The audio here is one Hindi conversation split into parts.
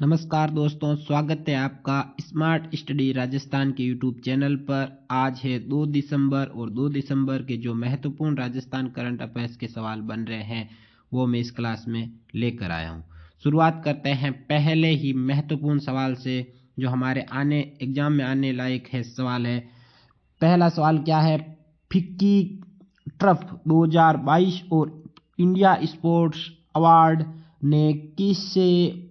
नमस्कार दोस्तों, स्वागत है आपका स्मार्ट स्टडी राजस्थान के यूट्यूब चैनल पर। आज है 2 दिसंबर और 2 दिसंबर के जो महत्वपूर्ण राजस्थान करंट अफेयर्स के सवाल बन रहे हैं वो मैं इस क्लास में लेकर आया हूँ। शुरुआत करते हैं पहले ही महत्वपूर्ण सवाल से जो हमारे आने एग्जाम में आने लायक है सवाल है। पहला सवाल क्या है? फिक्की ट्रफ 2022 और इंडिया स्पोर्ट्स अवार्ड ने किसे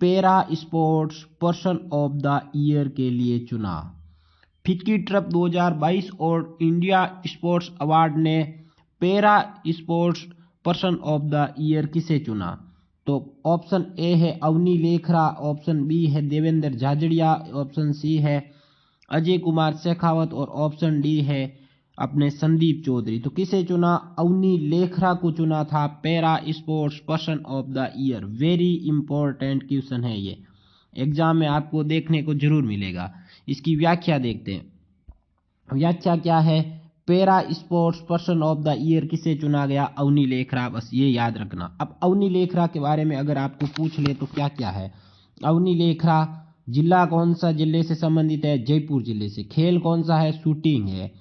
para sports person of the year के लिए चुना? फिक्की ट्रफ 2022 और इंडिया स्पोर्ट्स अवार्ड ने para sports person of the year किसे चुना? तो ऑप्शन ए है अवनी लेखरा, ऑप्शन बी है देवेंद्र झाझड़िया, ऑप्शन सी है अजय कुमार शेखावत और ऑप्शन डी है अपने संदीप चौधरी। तो किसे चुना? अवनी लेखरा को चुना था para sports person of the year. Very important question है ये, एग्जाम में आपको देखने को जरूर मिलेगा। इसकी व्याख्या देखते हैं। व्याख्या क्या है? Para sports person of the year किसे चुना गया? अवनी लेखरा, बस ये याद रखना। अब अवनी लेखरा के बारे में अगर आपको पूछ ले तो क्या क्या है? अवनी लेखरा जिला कौन सा जिले से संबंधित है? जयपुर जिले से। खेल कौन सा है? शूटिंग है।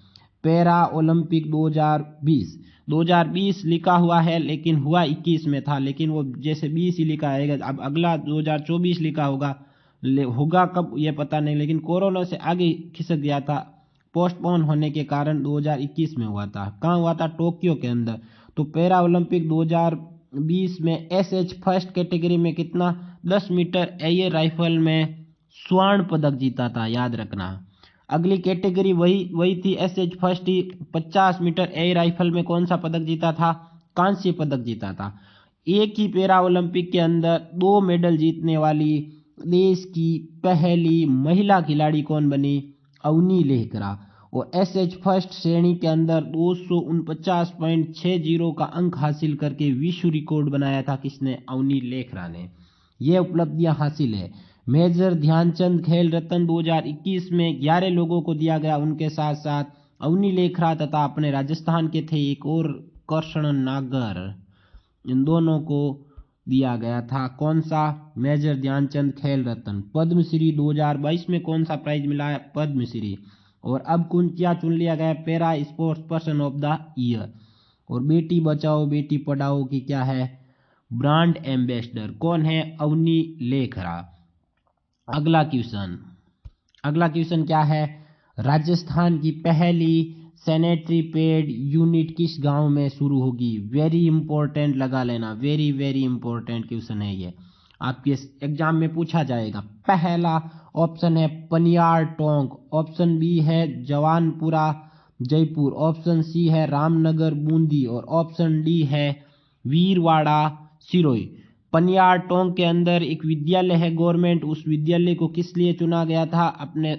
पैरा ओलंपिक 2020 लिखा हुआ है लेकिन हुआ 21 में था, लेकिन वो जैसे 20 ही लिखा है। अब अगला 2024 लिखा होगा, होगा कब ये पता नहीं, लेकिन कोरोना से आगे खिसक गया था। पोस्टपोन होने के कारण 2021 में हुआ था। कहाँ हुआ था? टोक्यो के अंदर। तो पैरा ओलंपिक 2020 में एसएच फर्स्ट कैटेगरी में कितना 10 मीटर एयर राइफल में स्वर्ण पदक जीता था, याद रखना। अगली कैटेगरी वही थी एसएच फर्स्ट ही 50 मीटर एयर राइफल में कौन सा पदक जीता था? कांस्य पदक जीता था। एक ही पैरा ओलंपिक के अंदर 2 मेडल जीतने वाली देश की पहली महिला खिलाड़ी कौन बनी? अवनी लेखरा। और एसएच फर्स्ट श्रेणी के अंदर 249.60 का अंक हासिल करके विश्व रिकॉर्ड बनाया था किसने? अवनी लेखरा ने। ये उपलब्धियां हासिल है। मेजर ध्यानचंद खेल रत्न 2021 में 11 लोगों को दिया गया। उनके साथ साथ अवनी लेखरा तथा अपने राजस्थान के थे एक और कृष्ण नागर, इन दोनों को दिया गया था। कौन सा? मेजर ध्यानचंद खेल रत्न। पद्मश्री 2022 में कौन सा प्राइज मिला है? पद्मश्री। और अब क्या चुन लिया गया? Para sports person of the year. और बेटी बचाओ बेटी पढ़ाओ की क्या है? ब्रांड एम्बेसडर कौन है? अवनी लेखरा। अगला क्वेश्चन क्या है? राजस्थान की पहली सैनिटरी पैड यूनिट किस गांव में शुरू होगी? वेरी इंपॉर्टेंट, लगा लेना, वेरी वेरी इंपॉर्टेंट क्वेश्चन है ये, आपके एग्जाम में पूछा जाएगा। पहला ऑप्शन है पनियार टोंक, ऑप्शन बी है जवानपुरा जयपुर, ऑप्शन सी है रामनगर बूंदी और ऑप्शन डी है वीरवाड़ा सिरोही। पनियार टोंक के अंदर एक विद्यालय है गवर्नमेंट, उस विद्यालय को किस लिए चुना गया था? अपने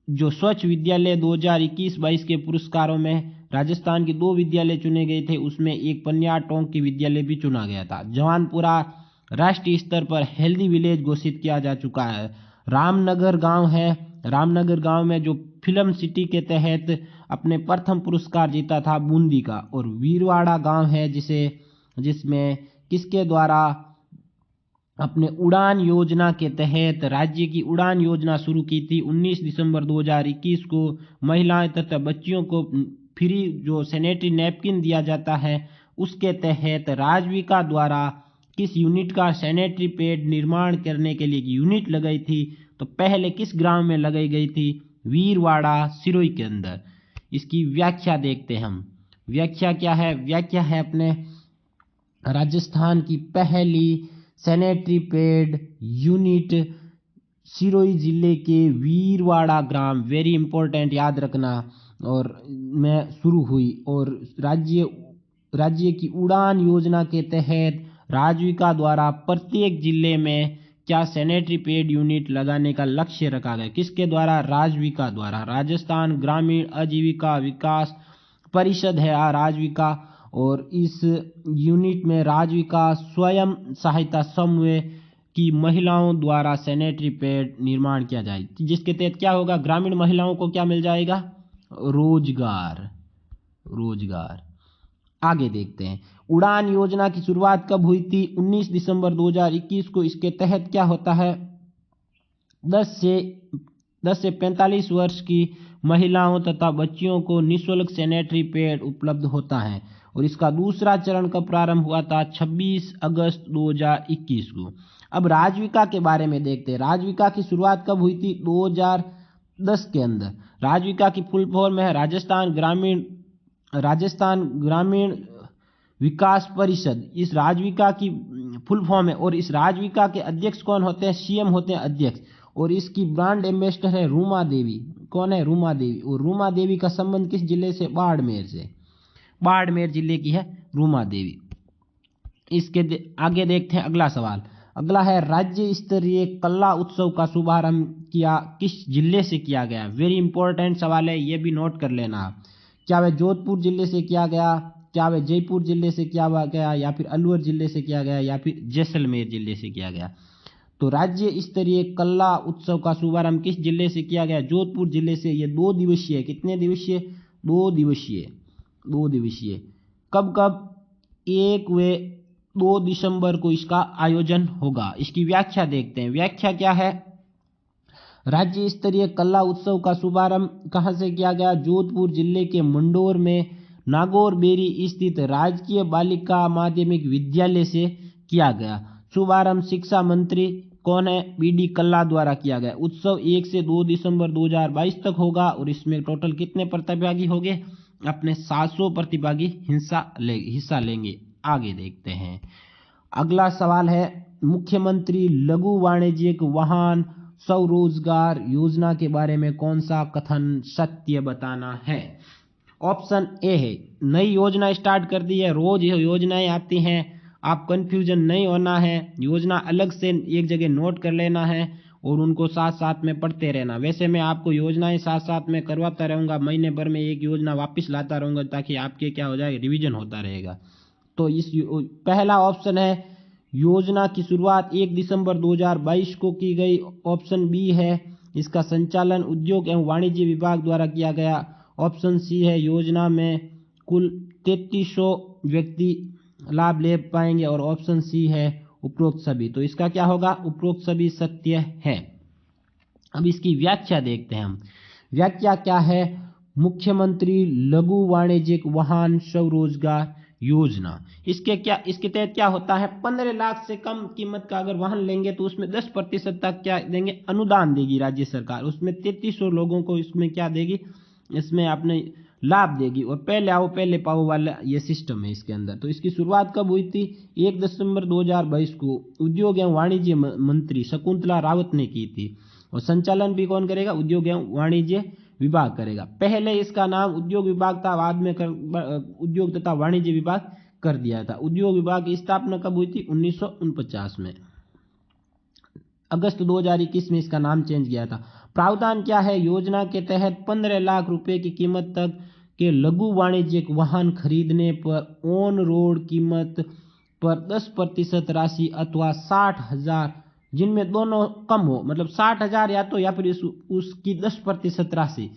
स्वच्छ विद्यालय 2021-22 के पुरस्कारों में राजस्थान के 2 विद्यालय चुने गए थे, उसमें एक पनियार टोंक की विद्यालय भी चुना गया था। जवानपुरा राष्ट्रीय स्तर पर हेल्दी विलेज घोषित किया जा चुका है। रामनगर गांव है, रामनगर गांव में जो फिल्म सिटी के तहत अपने प्रथम पुरस्कार जीता था बूंदी का। और वीरवाड़ा गांव है जिसमें किसके द्वारा अपने उड़ान योजना के तहत राज्य की उड़ान योजना शुरू की थी। 19 दिसंबर 2021 को महिलाएं तथा बच्चियों को फ्री जो सैनिटरी नैपकिन दिया जाता है उसके तहत राजविका द्वारा किस यूनिट का सैनिटरी पैड निर्माण करने के लिए यूनिट लगाई थी? तो पहले किस ग्राम में लगाई गई थी? वीरवाड़ा सिरोही के अंदर। इसकी व्याख्या देखते हैं हम। व्याख्या क्या है? व्याख्या है अपने राजस्थान की पहली सैनिटरी पैड यूनिट सिरोही जिले के वीरवाड़ा ग्राम, वेरी इंपॉर्टेंट, याद रखना, और में शुरू हुई। और राज्य की उड़ान योजना के तहत राजविका द्वारा प्रत्येक जिले में क्या सैनिटरी पैड यूनिट लगाने का लक्ष्य रखा गया? किसके द्वारा? राजविका द्वारा। राजस्थान ग्रामीण आजीविका विकास परिषद है राजविका। और इस यूनिट में राजविका स्वयं सहायता समूह की महिलाओं द्वारा सैनिटरी पैड निर्माण किया जाए, जिसके तहत क्या होगा? ग्रामीण महिलाओं को क्या मिल जाएगा? रोजगार। आगे देखते हैं। उड़ान योजना की शुरुआत कब हुई थी? 19 दिसंबर 2021 को। इसके तहत क्या होता है? 10 से 45 वर्ष की महिलाओं तथा बच्चियों को निःशुल्क सैनिटरी पैड उपलब्ध होता है। और इसका दूसरा चरण कब प्रारंभ हुआ था? 26 अगस्त 2021 को। अब राजविका के बारे में देखते हैं। राजविका की शुरुआत कब हुई थी? 2010 के अंदर। राजविका की फुल फॉर्म है राजस्थान ग्रामीण विकास परिषद। इस राजविका की फुल फॉर्म है। और इस राजविका के अध्यक्ष कौन होते हैं? सीएम होते हैं अध्यक्ष। और इसकी ब्रांड एम्बेसडर है रूमा देवी। कौन है? रूमा देवी। और रूमा देवी का संबंध किस जिले से? बाड़मेर से। बाड़मेर जिले की है रूमा देवी। इसके आगे देखते हैं अगला सवाल। अगला है राज्य स्तरीय कला उत्सव का शुभारंभ किस जिले से किया गया? वेरी इंपॉर्टेंट सवाल है, ये भी नोट कर लेना। क्या वह जोधपुर जिले से किया गया, क्या वह जयपुर जिले से किया गया, या फिर अलवर जिले से किया गया, या फिर जैसलमेर जिले से किया गया? तो राज्य स्तरीय कला उत्सव का शुभारंभ किस जिले से किया गया? जोधपुर जिले से। ये 2 दिवसीय। कितने दिवसीय? 2 दिवसीय। 2 दिवसीय। कब कब? 1 व 2 दिसंबर को इसका आयोजन होगा। इसकी व्याख्या देखते हैं। व्याख्या क्या है? राज्य स्तरीय कला उत्सव का शुभारंभ कहां से किया गया? जोधपुर जिले के मंडोर में नागौरबेरी स्थित राजकीय बालिका माध्यमिक विद्यालय से किया गया। शुभारंभ शिक्षा मंत्री कौन है? बीडी कल्ला द्वारा किया गया। उत्सव 1 से 2 दिसंबर 2022 तक होगा। और इसमें टोटल कितने प्रतिभागी होंगे? अपने 700 प्रतिभागी हिस्सा लेंगे। आगे देखते हैं। अगला सवाल है मुख्यमंत्री लघु वाणिज्यिक वाहन स्वरोजगार योजना के बारे में कौन सा कथन सत्य बताना है? ऑप्शन ए है नई योजना स्टार्ट कर दी है। रोज योजनाएं आती हैं, आप कंफ्यूजन नहीं होना है। योजना अलग से एक जगह नोट कर लेना है और उनको साथ साथ में पढ़ते रहना। वैसे मैं आपको योजनाएं साथ साथ में करवाता रहूंगा, महीने भर में एक योजना वापस लाता रहूंगा ताकि आपके क्या हो जाए, रिवीजन होता रहेगा। तो इस पहला ऑप्शन है योजना की शुरुआत 1 दिसंबर 2022 को की गई। ऑप्शन बी है इसका संचालन उद्योग एवं वाणिज्य विभाग द्वारा किया गया। ऑप्शन सी है योजना में कुल 3300 व्यक्ति लाभ ले पाएंगे। और ऑप्शन सी है उपरोक्त सभी। तो इसका क्या होगा? उपरोक्त सभी सत्य है। अब इसकी व्याख्या देखते हैं हम। व्याख्या क्या है? मुख्यमंत्री लघु वाणिज्यिक वाहन स्वरोजगार योजना। इसके तहत क्या होता है? 15 लाख से कम कीमत का अगर वाहन लेंगे तो उसमें 10% तक क्या देंगे? अनुदान देगी राज्य सरकार। उसमें 3300 लोगों को इसमें क्या देगी? इसमें अपने लाभ देगी। और पहले आओ पहले पाओ वाला ये सिस्टम है इसके अंदर। तो इसकी शुरुआत कब हुई थी? 1 दिसंबर 2022 को उद्योग एवं वाणिज्य मंत्री शकुंतला रावत ने की थी। और संचालन भी कौन करेगा? उद्योग एवं वाणिज्य विभाग करेगा। पहले इसका नाम उद्योग विभाग था, बाद में उद्योग तथा वाणिज्य विभाग कर दिया था। उद्योग विभाग की स्थापना कब हुई थी? 1949 में। अगस्त 2021 में इसका नाम चेंज किया था। प्रावधान क्या है? योजना के तहत 15 लाख रुपए की कीमत तक के लघु वाणिज्यिक वाहन खरीदने पर ऑन रोड कीमत पर 10% राशि अथवा 60,000 जिनमें दोनों कम हो, मतलब 60,000 या फिर उसकी 10% राशि,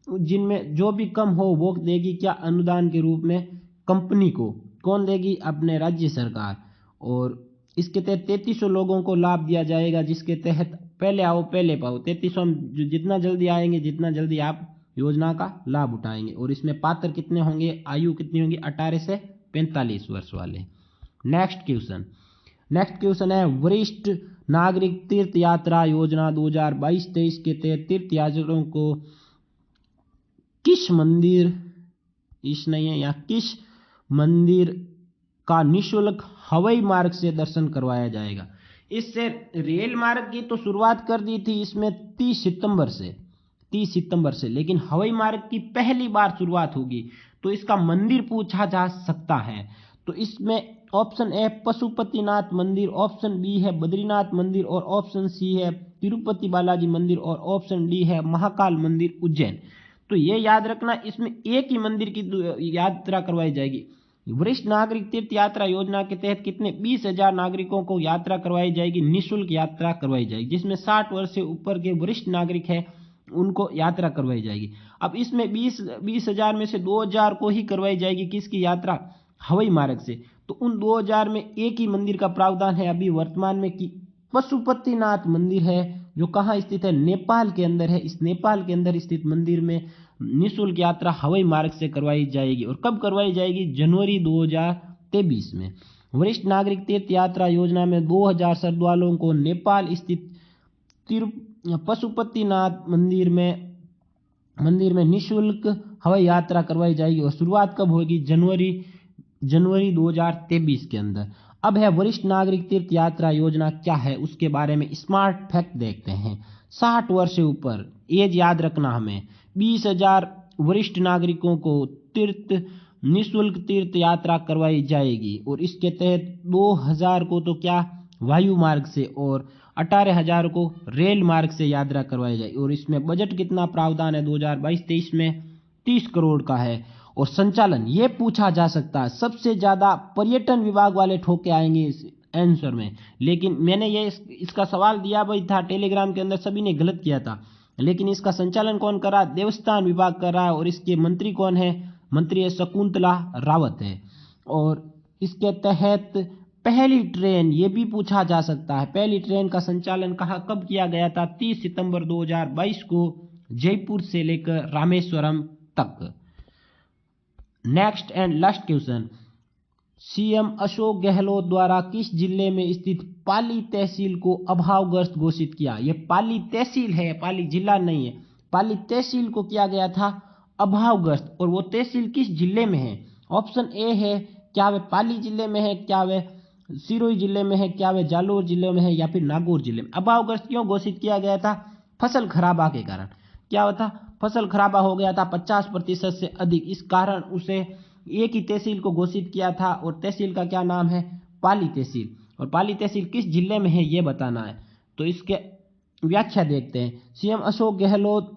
जिनमें जो भी कम हो वो देगी क्या? अनुदान के रूप में कंपनी को। कौन देगी? अपने राज्य सरकार। और इसके तहत 3300 लोगों को लाभ दिया जाएगा, जिसके तहत पहले आओ पहले पाओ 3300 जितना जल्दी आएंगे जितना जल्दी आप योजना का लाभ उठाएंगे। और इसमें पात्र कितने होंगे? आयु कितनी होंगी? 18 से 45 वर्ष वाले। नेक्स्ट क्वेश्चन है वरिष्ठ नागरिक तीर्थ यात्रा योजना 2022-23 के तहत तीर्थ यात्रियों को किस मंदिर का निःशुल्क हवाई मार्ग से दर्शन करवाया जाएगा? इससे रेल मार्ग की तो शुरुआत कर दी थी इसमें 30 सितंबर से, लेकिन हवाई मार्ग की पहली बार शुरुआत होगी। तो इसका मंदिर पूछा जा सकता है। तो इसमें ऑप्शन ए पशुपतिनाथ मंदिर, ऑप्शन बी है बद्रीनाथ मंदिर, और ऑप्शन सी है तिरुपति बालाजी मंदिर, और ऑप्शन डी है महाकाल मंदिर उज्जैन। तो ये याद रखना, इसमें एक ही मंदिर की यात्रा करवाई जाएगी। वरिष्ठ नागरिक तीर्थ यात्रा योजना के तहत कितने? 20,000 नागरिकों को यात्रा करवाई जाएगी, निःशुल्क यात्रा करवाई जाएगी। जिसमें 60 वर्ष से ऊपर के वरिष्ठ नागरिक हैं उनको यात्रा करवाई जाएगी। अब इसमें 20,000 में से 2,000 को ही करवाई जाएगी किसकी यात्रा? हवाई मार्ग से। तो उन 2000 में एक ही मंदिर का प्रावधान है अभी वर्तमान में कि पशुपतिनाथ मंदिर है, जो कहाँ स्थित है, नेपाल के अंदर है। इस नेपाल के अंदर स्थित मंदिर में निःशुल्क यात्रा हवाई मार्ग से करवाई जाएगी। और कब करवाई जाएगी? जनवरी 2023 में। वरिष्ठ नागरिक तीर्थ यात्रा योजना में 2000 श्रद्धालुओं को नेपाल स्थित पशुपतिनाथ मंदिर में निःशुल्क हवाई यात्रा करवाई जाएगी। और शुरुआत कब होगी? जनवरी 2023 के अंदर। अब है वरिष्ठ नागरिक तीर्थ यात्रा योजना क्या है उसके बारे में स्मार्ट फैक्ट देखते हैं। 60 वर्ष से ऊपर एज याद रखना हमें। 20,000 वरिष्ठ नागरिकों को निःशुल्क तीर्थ यात्रा करवाई जाएगी। और इसके तहत 2000 को तो क्या वायु मार्ग से और 18,000 को रेल मार्ग से यात्रा करवाई जाएगी। और इसमें बजट कितना प्रावधान है 2022-23 में? 30 करोड़ का है। और संचालन ये पूछा जा सकता है, सबसे ज्यादा पर्यटन विभाग वाले ठोके आएंगे इस आंसर में। लेकिन मैंने ये इसका सवाल दिया भाई था टेलीग्राम के अंदर, सभी ने गलत किया था। लेकिन इसका संचालन कौन कर रहा है? देवस्थान विभाग कर रहा है। और इसके मंत्री कौन है? मंत्री है शकुंतला रावत है। और इसके तहत पहली ट्रेन ये भी पूछा जा सकता है, पहली ट्रेन का संचालन कहाँ कब किया गया था? 30 सितंबर 2022 को जयपुर से लेकर रामेश्वरम तक। Next and last question, CM Ashok Gehlot द्वारा किस जिले में स्थित पाली तहसील को अभावग्रस्त घोषित किया? यह पाली तहसील है, पाली जिला नहीं है। पाली तहसील को किया गया था अभावग्रस्त। और वो तहसील किस जिले में है? ऑप्शन ए है, क्या वे पाली जिले में है, क्या वे सिरोही जिले में है, क्या वे जालोर जिले में है, या फिर नागौर जिले में। अभावग्रस्त क्यों घोषित किया गया था? फसल खराबा के कारण। क्या होता? फसल खराबा हो गया था 50% से अधिक, इस कारण उसे एक ही तहसील को घोषित किया था। और तहसील का क्या नाम है? पाली तहसील। और पाली तहसील किस जिले में है ये बताना है। तो इसके व्याख्या देखते हैं। सीएम अशोक गहलोत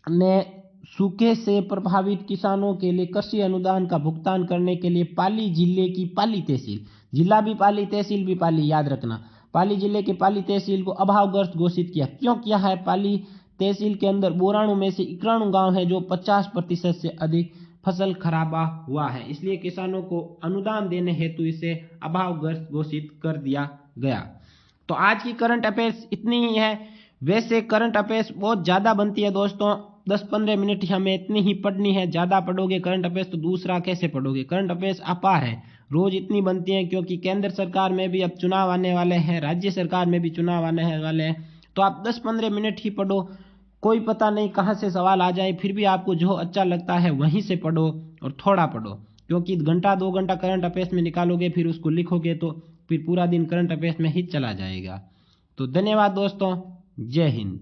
ने सूखे से प्रभावित किसानों के लिए कृषि अनुदान का भुगतान करने के लिए पाली जिले की पाली तहसील, जिला भी पाली तहसील भी पाली, याद रखना, पाली जिले के पाली तहसील को अभावग्रस्त घोषित किया। क्यों किया है? पाली तहसील के अंदर बोराणु में से इक्राणु गांव है जो 50% से अधिक फसल खराबा हुआ है, इसलिए किसानों को अनुदान देने हेतु इसे अभावग्रस्त घोषित कर दिया गया। तो आज की करंट अफेयर्स इतनी ही है। वैसे करंट अफेयर्स बहुत ज़्यादा बनती है दोस्तों, 10-15 मिनट हमें इतनी ही पढ़नी है। ज़्यादा पढ़ोगे करंट अफेयर्स तो दूसरा कैसे पढ़ोगे? करंट अफेयर्स अपार है, रोज इतनी बनती हैं, क्योंकि केंद्र सरकार में भी अब चुनाव आने वाले हैं, राज्य सरकार में भी चुनाव आने वाले हैं। तो आप 10-15 मिनट ही पढ़ो, कोई पता नहीं कहाँ से सवाल आ जाए। फिर भी आपको जो अच्छा लगता है वहीं से पढ़ो और थोड़ा पढ़ो, क्योंकि घंटा 2 घंटा करंट अफेयर्स में निकालोगे फिर उसको लिखोगे तो फिर पूरा दिन करंट अफेयर्स में ही चला जाएगा। तो धन्यवाद दोस्तों, जय हिंद।